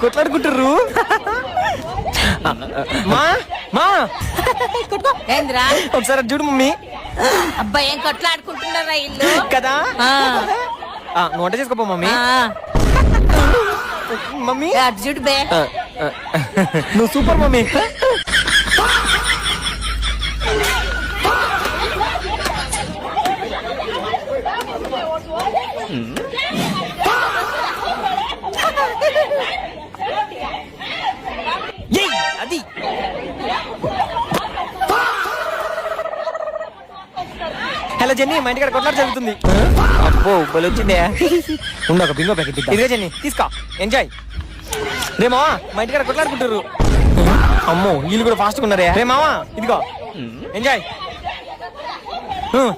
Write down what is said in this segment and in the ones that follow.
కొట్లాడుకుంటారు. మా మా ఏంద్రా ఒకసారి చూడు మమ్మీ. అబ్బాయి ఏం కొట్లాడుకుంటున్నారా ఇల్లు కదా. నువ్వు వంట చేసుకోపో మమ్మీ. మమ్మీ చూడు బే. నువ్వు సూపర్ మమ్మీ. అది హలో జెన్నీ, మా ఇంటికాడ కొట్లాట జరుగుతుంది. అబ్బో బలి వచ్చిందే. ఉండు ఒక బింగో ప్యాకెట్ ఇదిగో జెన్నీ తీసుకో, ఎంజాయ్. రే మావా, మా ఇంటికాడ కొట్లాడుకుంటారు. అమ్మో వీళ్ళు కూడా ఫాస్ట్గా ఉన్నారే. రే మావా ఇదిగో ఎంజాయ్.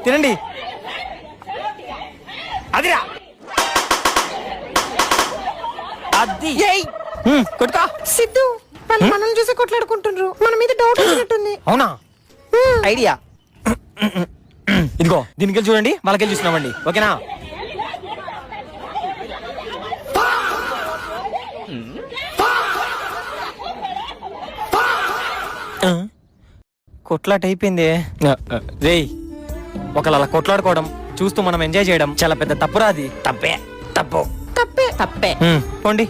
తినండి. అదిరా అది కొట్టుకో. సిద్ధు వాళ్ళు మనల్ని చూసి కొట్లాడుకుంటున్నారు. మన మీద డౌట్ వచ్చినట్టుంది. అవునా? ఐడియా. ఇదిగో దీనికి చూడండి, వాళ్ళకెళ్ళి చూసినామండి. ఓకేనా? కొట్లాట అయిపోయింది. రేయ్, ఒకళ్ళు అలా కొట్లాడుకోవడం చూస్తూ మనం ఎంజాయ్ చేయడం చాలా పెద్ద తప్పురా. అది తప్పే. తప్పే పోండి.